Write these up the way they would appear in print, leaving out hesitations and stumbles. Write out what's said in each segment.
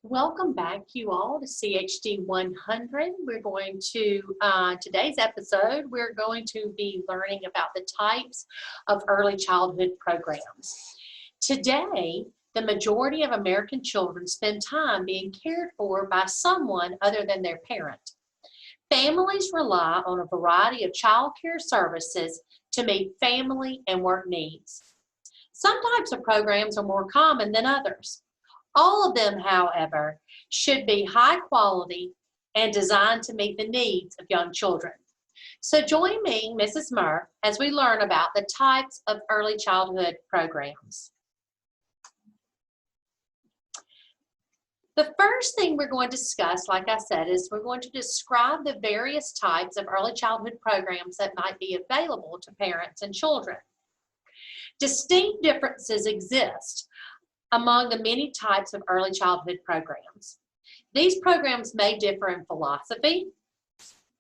Welcome back, you all, to CHD 100. We're going to, today's episode, we're going to be learning about the types of early childhood programs. Today, the majority of American children spend time being cared for by someone other than their parent. Families rely on a variety of child care services to meet family and work needs. Some types of programs are more common than others. All of them, however, should be high quality and designed to meet the needs of young children. So join me, Mrs. Murph, as we learn about the types of early childhood programs. The first thing we're going to discuss, like I said, is we're going to describe the various types of early childhood programs that might be available to parents and children. Distinct differences exist among the many types of early childhood programs. These programs may differ in philosophy,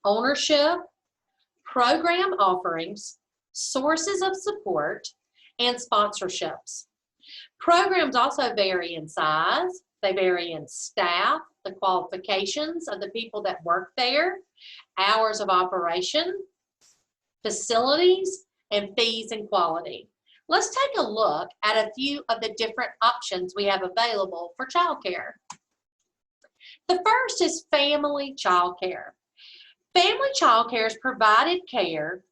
ownership, program offerings, sources of support, and sponsorships. Programs also vary in size, they vary in staff, the qualifications of the people that work there, hours of operation, facilities, and fees and quality. Let's take a look at a few of the different options we have available for childcare. The first is family childcare. Family childcare is provided care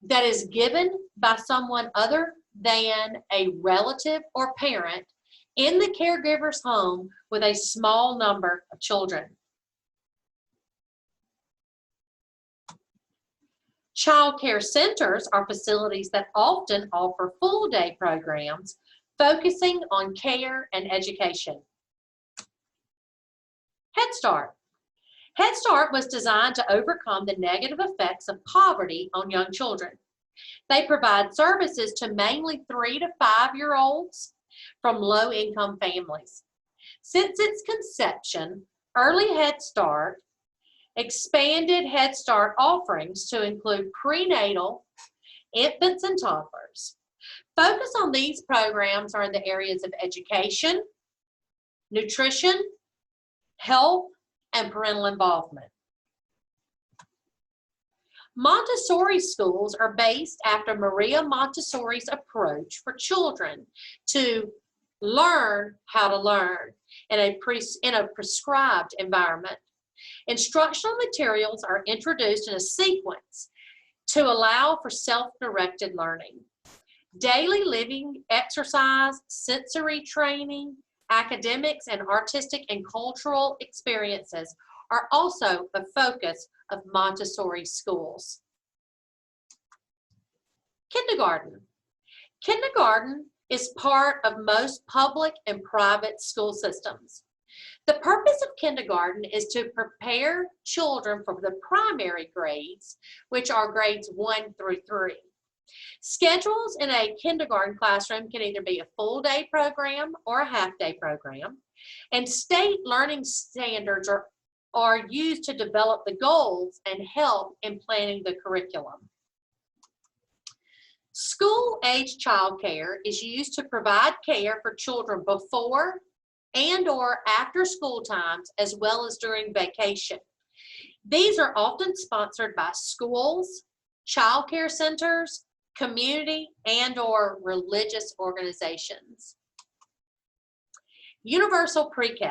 that is given by someone other than a relative or parent in the caregiver's home with a small number of children. Child care centers are facilities that often offer full-day programs focusing on care and education. Head Start. Head Start was designed to overcome the negative effects of poverty on young children. They provide services to mainly 3 to 5-year-olds from low-income families. Since its conception, Early Head Start expanded Head Start offerings to include prenatal, infants, and toddlers. Focus on these programs are in the areas of education, nutrition, health, and parental involvement. Montessori schools are based after Maria Montessori's approach for children to learn how to learn in a prescribed environment. Instructional materials are introduced in a sequence to allow for self-directed learning. Daily living exercise, sensory training, academics, and artistic and cultural experiences are also a focus of Montessori schools. Kindergarten. Kindergarten is part of most public and private school systems. The purpose of kindergarten is to prepare children for the primary grades, which are grades 1 through 3. Schedules in a kindergarten classroom can either be a full-day program or a half-day program, and state learning standards are used to develop the goals and help in planning the curriculum. School-age child care is used to provide care for children before and or after school times, as well as during vacation. These are often sponsored by schools, child care centers, community, and or religious organizations. Universal Pre-K.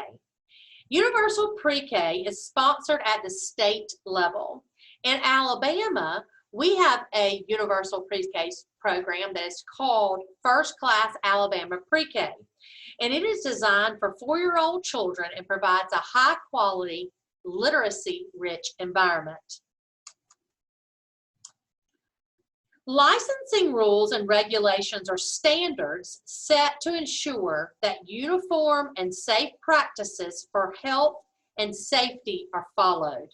Universal Pre-K is sponsored at the state level. In Alabama, we have a universal pre-K program that is called First Class Alabama Pre-K. And it is designed for 4-year-old children and provides a high-quality, literacy-rich environment. Licensing rules and regulations are standards set to ensure that uniform and safe practices for health and safety are followed.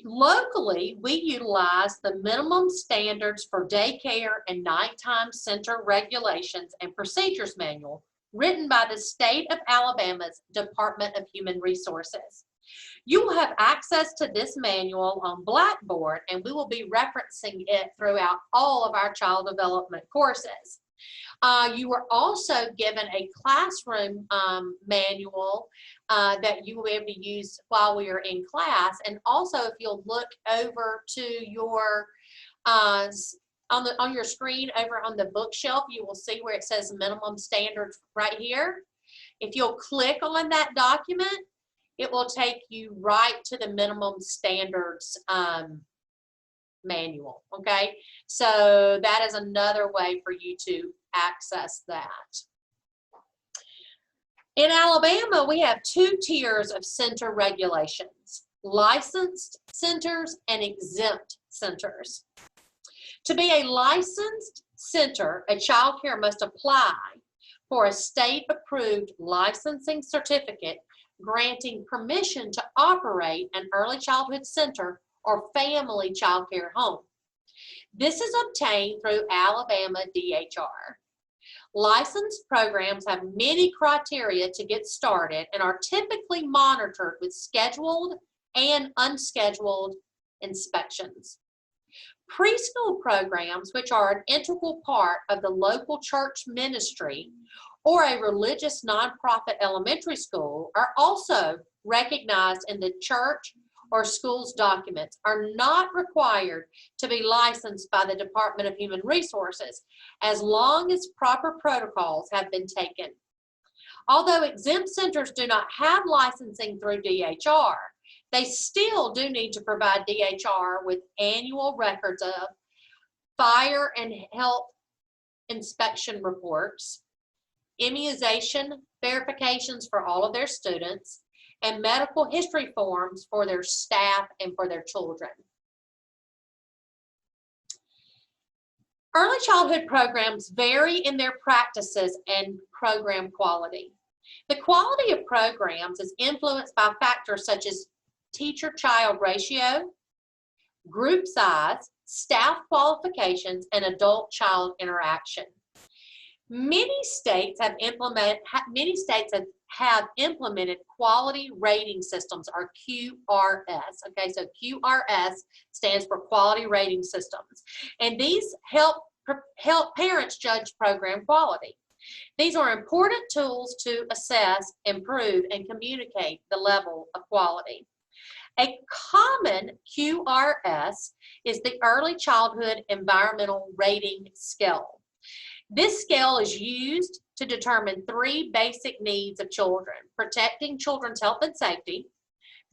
Locally, we utilize the minimum standards for daycare and nighttime center regulations and procedures manual written by the state of Alabama's Department of Human Resources. You will have access to this manual on Blackboard, and we will be referencing it throughout all of our child development courses. You were also given a classroom manual that you will be able to use while we are in class. And also, if you'll look over to your on your screen over on the bookshelf, you will see where it says minimum standards right here. If you'll click on that document, it will take you right to the minimum standards manual, okay? So that is another way for you to access that. In Alabama, we have 2 tiers of center regulations: licensed centers and exempt centers. To be a licensed center, a child care must apply for a state-approved licensing certificate granting permission to operate an early childhood center or family child care home. This is obtained through Alabama DHR. Licensed programs have many criteria to get started and are typically monitored with scheduled and unscheduled inspections. Preschool programs, which are an integral part of the local church ministry or a religious nonprofit elementary school, are also recognized in the church or school's documents, are not required to be licensed by the Department of Human Resources as long as proper protocols have been taken. Although exempt centers do not have licensing through DHR, they still do need to provide DHR with annual records of fire and health inspection reports, immunization verifications for all of their students, and medical history forms for their staff and for their children. Early childhood programs vary in their practices and program quality. The quality of programs is influenced by factors such as teacher-child ratio, group size, staff qualifications, and adult-child interaction. Many states have implemented quality rating systems, or QRS. Okay, so QRS stands for quality rating systems, and these help parents judge program quality. These are important tools to assess, improve, and communicate the level of quality. A common QRS is the Early Childhood Environmental Rating Scale. This scale is used to determine 3 basic needs of children: protecting children's health and safety,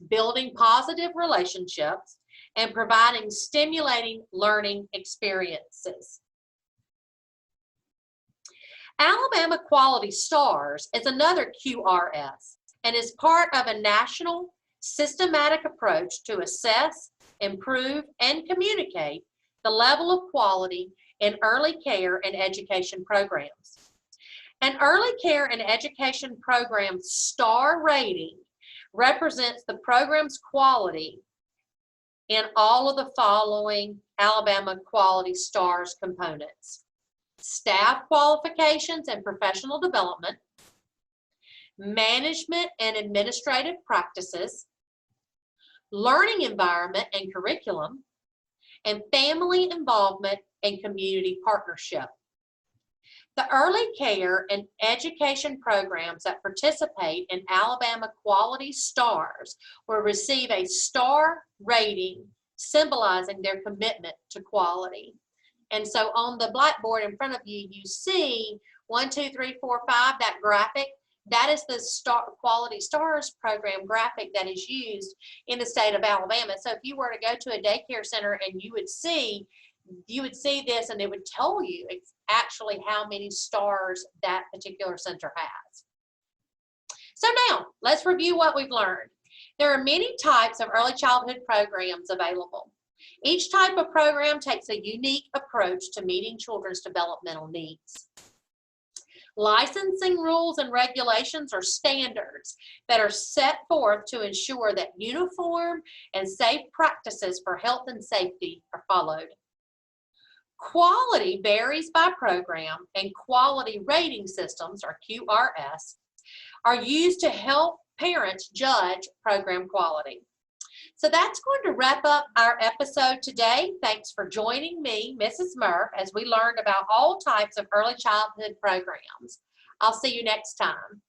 building positive relationships, and providing stimulating learning experiences. Alabama Quality Stars is another QRS and is part of a national systematic approach to assess, improve, and communicate the level of quality in early care and education programs. An early care and education program star rating represents the program's quality in all of the following Alabama Quality Stars components: staff qualifications and professional development, management and administrative practices, learning environment and curriculum, and family involvement and community partnership. The early care and education programs that participate in Alabama Quality Stars will receive a star rating symbolizing their commitment to quality. And so on the blackboard in front of you, you see 1, 2, 3, 4, 5, that graphic. That is the Quality Stars program graphic that is used in the state of Alabama. So if you were to go to a daycare center and you would see this, and it would tell you actually how many stars that particular center has. So now let's review what we've learned. There are many types of early childhood programs available. Each type of program takes a unique approach to meeting children's developmental needs. Licensing rules and regulations are standards that are set forth to ensure that uniform and safe practices for health and safety are followed. Quality varies by program, and quality rating systems, or QRS, are used to help parents judge program quality. So that's going to wrap up our episode today. Thanks for joining me, Mrs. Murph, as we learned about all types of early childhood programs. I'll see you next time.